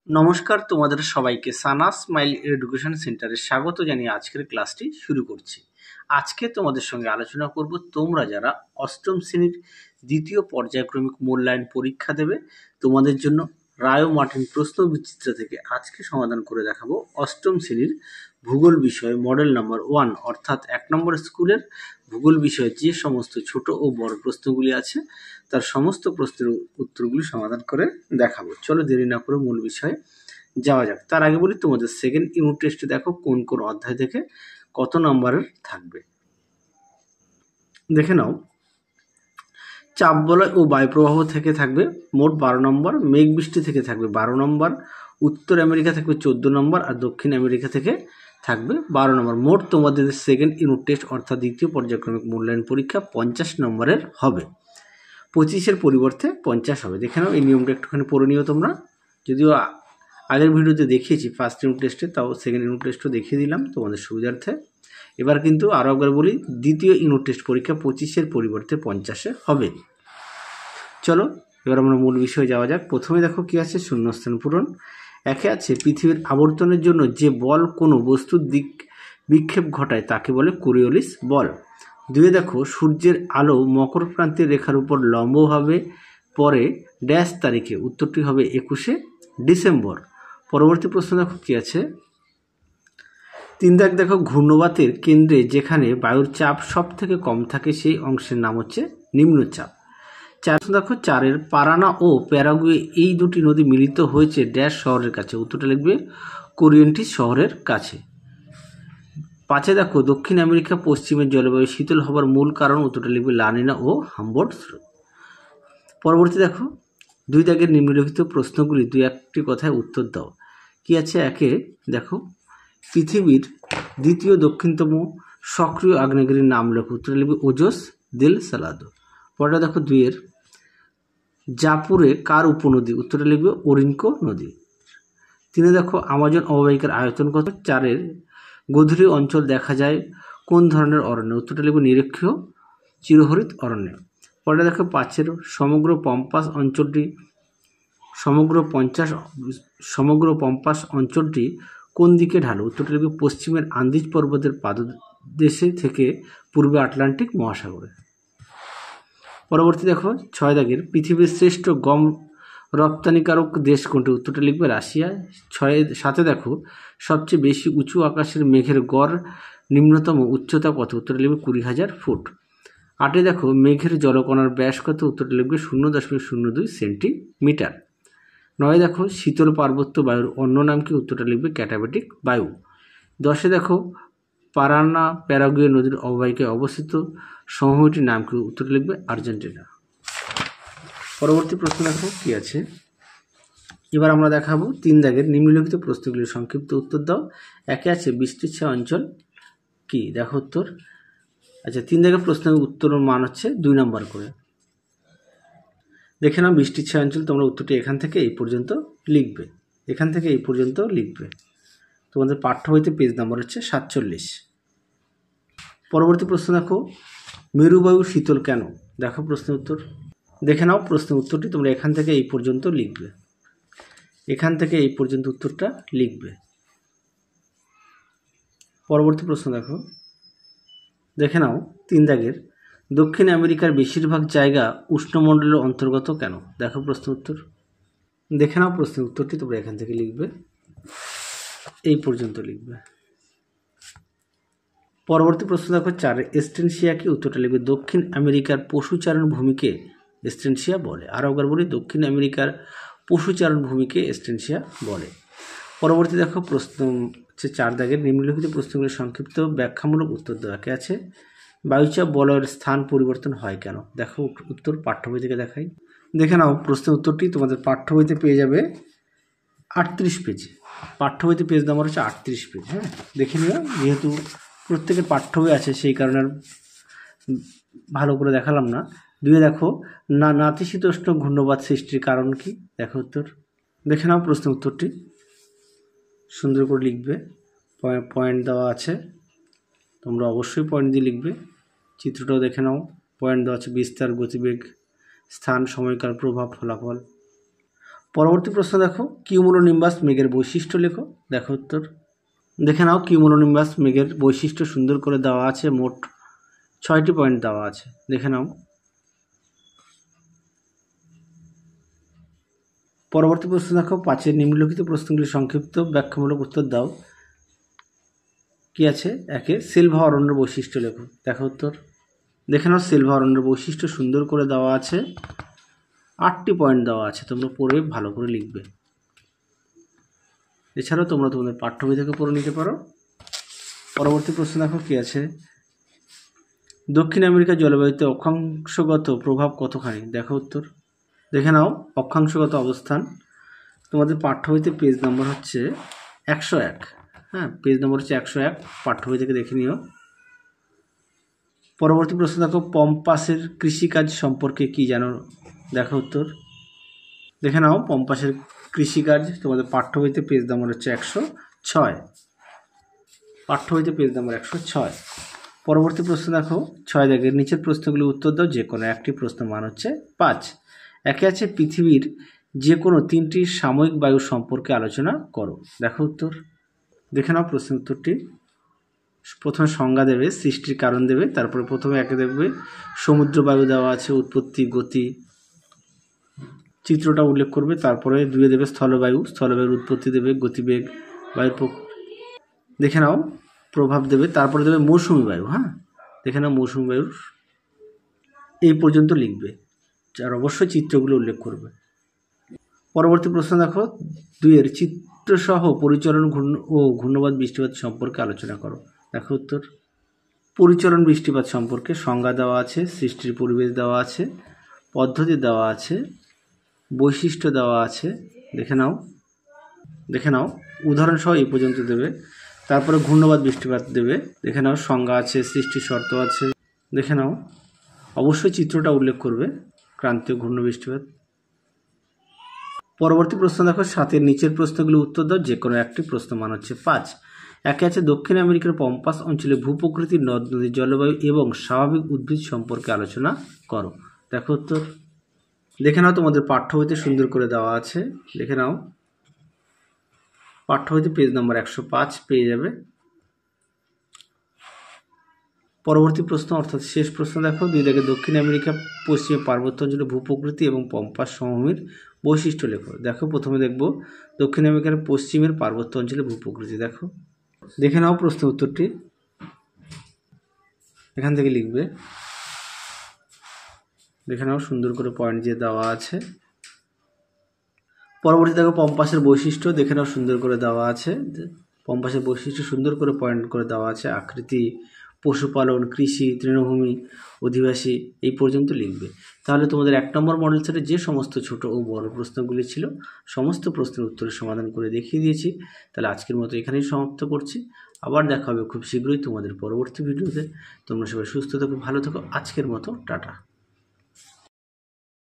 নমস্কার, তোমাদের সবাইকে সানা স্মাইল এডুকেশন সেন্টারে স্বাগত জানিয়ে আজকের ক্লাসটি শুরু করছি। আজকে তোমাদের সঙ্গে আলোচনা করব তোমরা যারা অষ্টম শ্রেণীর দ্বিতীয় পর্যায়ক্রমিক মূল্যায়ন পরীক্ষা দেবে, তোমাদের জন্য রায় ও মার্টিন প্রশ্ন বিচিত্র থেকে আজকে সমাধান করে দেখাবো অষ্টম শ্রেণীর ভূগোল বিষয়ে মডেল নাম্বার 1 অর্থাৎ 1 নম্বর স্কুলের ভূগোল বিষয়ে যে সমস্ত ছোট ও বড় প্রশ্নগুলি আছে তার সমস্ত প্রশ্নের উত্তরগুলি সমাধান করে দেখাবো। চলো দেরি না করে মূল বিষয়ে যাওয়া যাক। তার আগে বলি তোমাদের সেকেন্ড ইউনিট টেস্টে দেখো কোন কোন অধ্যায় থেকে কত নম্বরের থাকবে। দেখে নাও, চাপ বলয় ও বায়ুপ্রবাহ থেকে থাকবে মোট 12 নম্বর, মেঘ বৃষ্টি থেকে থাকবে 12 নম্বর, উত্তর আমেরিকা থাকবে 14 নম্বর আর দক্ষিণ আমেরিকা থেকে থাকবে 12 নম্বর। মোট তোমাদের সেকেন্ড ইউনিট টেস্ট অর্থাৎ দ্বিতীয় পর্যায়ক্রমিক মূল্যায়ন পরীক্ষা 50 নম্বরের হবে। 25-এর পরিবর্তে 50 হবে। দেখে নাও, এই নিয়মটা একটুখানি পড়ে নিও তোমরা। যদিও আগের ভিডিওতে দেখিয়েছি ফার্স্ট ইউনিট টেস্টে, তাও সেকেন্ড ইউনিট টেস্টও দেখিয়ে দিলাম তোমাদের সুবিধার্থে। এবার কিন্তু আরও একবার বলি, দ্বিতীয় ইউনিট টেস্ট পরীক্ষা 25-এর পরিবর্তে 50-এ হবে। চলো এবার আমরা মূল বিষয়ে যাওয়া যাক। প্রথমে দেখো কি আছে, শূন্যস্থান পূরণ। একে আছে পৃথিবীর আবর্তনের জন্য যে বল কোনো বস্তুর দিক বিক্ষেপ ঘটায় তাকে বলে কোরিওলিস বল। দুয়ে দেখো, সূর্যের আলো মকর ক্রান্তির রেখার উপর লম্বভাবে পরে ড্যাশ তারিখে, উত্তরটি হবে 21শে ডিসেম্বর। পরবর্তী প্রশ্ন দেখো কি আছে, 3 দাগ দেখো, ঘূর্ণবাতের কেন্দ্রে যেখানে বায়ুর চাপ সব থেকে কম থাকে সেই অংশের নাম হচ্ছে নিম্নচাপ। 4 দেখো, 4-এর পারানা ও প্যারাগুয়ে এই দুটি নদী মিলিত হয়েছে ড্যাশ শহরের কাছে, উত্তরটা লিখবে কোরিয়েন্টিস শহরের কাছে। 5-এ দেখো, দক্ষিণ আমেরিকা পশ্চিমের জলবায়ু শীতল হবার মূল কারণ, উত্তরটা লিখবে লানিনা ও হামবোর্ড স্রোত। পরবর্তী দেখো, 2 দাগের নিম্নলিখিত প্রশ্নগুলি 2-1টি কথায় উত্তর দাও। কি আছে, একে দেখো, পৃথিবীর দ্বিতীয় দক্ষিণতম সক্রিয় আগ্নেয়গিরির নাম লেখো, উত্তরটা লিখবে ওজোস দেল সালাদো। পরেরটা দেখো, 2-এর জাপুরে কার উপনদী, উত্তরটা লিখবে ওরিনকো নদী। 3-এ দেখো, আমাজন অববাহিকার আয়তন কত। 4-এর গধূলি অঞ্চল দেখা যায় কোন ধরনের অরণ্য, উত্তরটা লিখবে নিরক্ষীয় চিরহরিত অরণ্য। পরে দেখো 5-এর সমগ্র পম্পাস অঞ্চলটি কোন দিকে ঢালু, উত্তরটা লিখবে পশ্চিমের আন্দিজ পর্বতের পাদদেশে থেকে পূর্বে আটলান্টিক মহাসাগরে। পরবর্তী দেখো 6 দাগের, পৃথিবীর শ্রেষ্ঠ গম রপ্তানিকারক দেশ কোনটি, উত্তরটা লিখবে রাশিয়া। 7-এ দেখো, সবচেয়ে বেশি উঁচু আকাশের মেঘের গড় নিম্নতম উচ্চতা কত, উত্তরটা লিখবে 20,000 ফুট। 8-এ দেখো, মেঘের জলকণার ব্যাস কত, উত্তরটা লিখবে 0.02 সেন্টিমিটার। 9-এ দেখো, শীতল পার্বত্য বায়ুর অন্য নাম কি, উত্তরটা লিখবে ক্যাটাবেটিক বায়ু। 10-এ দেখো, পারানা প্যারাগুয়ে নদীর অববাহিকায় অবস্থিত সমভূমিটির নাম কি, উত্তরটা লিখবে আর্জেন্টিনা। পরবর্তী প্রশ্ন দেখো কি আছে, এবার আমরা দেখাবো 3 দাগের নিম্নলিখিত প্রশ্নগুলির সংক্ষিপ্ত উত্তর দাও। একে আছে বৃষ্টির ছায়া অঞ্চল কি, দেখো উত্তর। আচ্ছা, 3 দাগের প্রশ্নের উত্তর মান হচ্ছে 2 নম্বর করে। দেখে নাও, বৃষ্টির ছায়া অঞ্চল, তোমরা উত্তরটি এখান থেকে এই পর্যন্ত লিখবে, তোমাদের পাঠ্য বইতে পেজ নাম্বার হচ্ছে 47। পরবর্তী প্রশ্ন দেখো, মেরুবায়ু শীতল কেন, দেখো প্রশ্নের উত্তর। দেখে নাও, প্রশ্নের উত্তরটি তোমরা এখান থেকে এই পর্যন্ত উত্তরটা লিখবে। পরবর্তী প্রশ্ন দেখো, দেখে নাও 3 দাগের, দক্ষিণ আমেরিকার বেশিরভাগ জায়গা উষ্ণমণ্ডলের অন্তর্গত কেন, দেখো প্রশ্ন উত্তর। দেখে নাও, প্রশ্নের উত্তরটি তোমরা এখান থেকে লিখবে, এই পর্যন্ত লিখবে। পরবর্তী প্রশ্ন দেখো 4, এস্টেনশিয়া কি, উত্তরটা লিখবে দক্ষিণ আমেরিকার পশুচারণ ভূমিকে এস্টেনশিয়া বলে। আরও একবার বলি, দক্ষিণ আমেরিকার পশুচারণ ভূমিকে এস্টেনশিয়া বলে। পরবর্তী দেখো, প্রশ্ন হচ্ছে 4 দাগের, নিম্নলিখিত প্রশ্নগুলির সংক্ষিপ্ত ব্যাখ্যামূলক উত্তর দেওয়া আছে। বায়ুচাপ বলয়ের স্থান পরিবর্তন হয় কেন, দেখো উত্তর পাঠ্য বই থেকে দেখাই। দেখে নাও, প্রশ্নের উত্তরটি তোমাদের পাঠ্য বইতে পেয়ে যাবে 38 পেজে। পাঠ্য বইতে পেজ নাম্বার হচ্ছে 38 পেজ। হ্যাঁ, দেখে নিও, যেহেতু প্রত্যেকের পাঠ্য বই আছে সেই কারণে ভালো করে দেখালাম না। 2-এ দেখো, নাতিশীতোষ্ণ ঘূর্ণবাত সৃষ্টির কারণ কি, দেখো উত্তর। দেখে নাও, প্রশ্নের উত্তরটি সুন্দর করে লিখবে, পয়েন্ট দেওয়া আছে, তোমরা অবশ্যই পয়েন্ট দিয়ে লিখবে। চিত্রটাও দেখে নাও, পয়েন্ট দেওয়া আছে, বিস্তার, গতিবেগ, স্থান, সময়কাল, প্রভাব, ফলাফল। পরবর্তী প্রশ্ন দেখো, কিউমুলোনিম্বাস মেঘের বৈশিষ্ট্য লেখো। দেখো উত্তর। দেখে নাও, কিউমুলোনিম্বাস মেঘের বৈশিষ্ট্য সুন্দর করে দেওয়া আছে, মোট 6টি পয়েন্ট দেওয়া আছে, দেখে নাও। পরবর্তী প্রশ্ন দেখো, 5 নিম্নলিখিত প্রশ্নগুলি সংক্ষিপ্ত ব্যাখ্যামূলক উত্তর দাও। কি আছে? 1 সিলভা অরণ্যের বৈশিষ্ট্য লেখো। দেখো উত্তর। দেখে নাও, সিলভা অরণ্যের বৈশিষ্ট্য সুন্দর করে দেওয়া আছে, 8টি পয়েন্ট দেওয়া আছে, তোমরা পড়ে ভালো করে লিখবে। এছাড়াও তোমরা তোমাদের পাঠ্য বই থেকে পড়ে নিতে পারো। পরবর্তী প্রশ্ন দেখো, কি আছে? দক্ষিণ আমেরিকার জলবায়ুতে অক্ষাংশগত প্রভাব কতখানি? দেখো উত্তর। দেখে নাও, অক্ষাংশগত অবস্থান তোমাদের পাঠ্য বইতে পেজ নম্বর হচ্ছে 101। হ্যাঁ, পেজ নম্বর হচ্ছে 101, পাঠ্য বই থেকে দেখে নিও। পরবর্তী প্রশ্ন দেখো, পম্পাসের কৃষিকাজ সম্পর্কে কি জানো? দেখো উত্তর। দেখে নাও, পম্পাসের কৃষিকাজ তোমাদের পাঠ্য বইতে পেজ নম্বর হচ্ছে 106, পাঠ্য বইতে পেজ নম্বর 106। পরবর্তী প্রশ্ন দেখো, 6 দাগের নিচের প্রশ্নগুলি উত্তর দাও, যে কোনো একটি প্রশ্ন মান হচ্ছে 5। 1 আছে পৃথিবীর যে কোনো 3টি সাময়িক বায়ু সম্পর্কে আলোচনা করো। দেখো উত্তর। দেখে নাও প্রশ্নের উত্তরটি। প্রথমে সংজ্ঞা দেবে, সৃষ্টির কারণ দেবে, তারপরে প্রথমে 1 দেবে সমুদ্র বায়ু দেওয়া আছে, উৎপত্তি, গতি, চিত্রটা উল্লেখ করবে। তারপরে 2 দেবে স্থলবায়ু, স্থলবায়ুর উৎপত্তি দেবে, গতিবেগ, বায়ুর দেখে নাও প্রভাব দেবে। তারপরে দেবে মৌসুমী বায়ু। হ্যাঁ, দেখে নাও মৌসুমী বায়ুর এই পর্যন্ত লিখবে, আর অবশ্যই চিত্রগুলো উল্লেখ করবে। পরবর্তী প্রশ্ন দেখো, 2 চিত্রসহ পরিচলন ও ঘূর্ণবাদ বৃষ্টিপাত সম্পর্কে আলোচনা করো। দেখো উত্তর। পরিচলন বৃষ্টিপাত সম্পর্কে সংজ্ঞা দেওয়া আছে, সৃষ্টির পরিবেশ দেওয়া আছে, পদ্ধতি দেওয়া আছে, বৈশিষ্ট্য দেওয়া আছে। দেখে নাও, দেখে নাও উদাহরণ সহ এই পর্যন্ত দেবে। তারপরে ঘূর্ণবাদ বৃষ্টিপাত দেবে, দেখে নাও সংজ্ঞা আছে, সৃষ্টির শর্ত আছে, দেখে নাও। অবশ্যই চিত্রটা উল্লেখ করবে, ক্রান্তীয় ঘূর্ণ বৃষ্টিপাত। পরবর্তী প্রশ্ন দেখো, 7 নিচের প্রশ্নগুলি উত্তর দাও, যে কোনো একটি প্রশ্ন মান হচ্ছে 5। 1 আছে দক্ষিণ আমেরিকার পম্পাস অঞ্চলে ভূপ্রকৃতির নদ নদীর জলবায়ু এবং স্বাভাবিক উদ্ভিদ সম্পর্কে আলোচনা করো। দেখো উত্তর। দেখে নাও, তোমাদের পাঠ্য বইতে সুন্দর করে দেওয়া আছে, দেখে নাও, পাঠ্য বইতে পেজ নম্বর 105 পেয়ে যাবে। পরবর্তী প্রশ্ন অর্থাৎ শেষ প্রশ্ন দেখো, 2 দাগে দক্ষিণ আমেরিকা পশ্চিমে পার্বত্য অঞ্চলে ভূপ্রকৃতি এবং পম্পাস সমভূমির বৈশিষ্ট্য লেখো। দেখো প্রথমে দেখব দক্ষিণ আমেরিকার পশ্চিমের পার্বত্য অঞ্চলে ভূপ্রকৃতি। দেখো, দেখে নাও প্রশ্ন উত্তরটি, এখান থেকে লিখবে। দেখে নাও সুন্দর করে পয়েন্ট দিয়ে দেওয়া আছে। পরবর্তী দেখো পম্পাসের বৈশিষ্ট্য, দেখে নাও সুন্দর করে দেওয়া আছে, পম্পাসের বৈশিষ্ট্য সুন্দর করে পয়েন্ট করে দেওয়া আছে। আকৃতি, পশুপালন, কৃষি, তৃণভূমি, অধিবাসী, এই পর্যন্ত লিখবে। তাহলে তোমাদের 1 নম্বর মডেল সেটে যে সমস্ত ছোট ও বড় প্রশ্নগুলি ছিল সমস্ত প্রশ্নের উত্তরের সমাধান করে দেখিয়ে দিয়েছি। তাহলে আজকের মতো এখানেই সমাপ্ত করছি। আবার দেখা হবে খুব শীঘ্রই তোমাদের পরবর্তী ভিডিওতে। তোমরা সবাই সুস্থ থাকো, ভালো থাকো। আজকের মতো টাটা।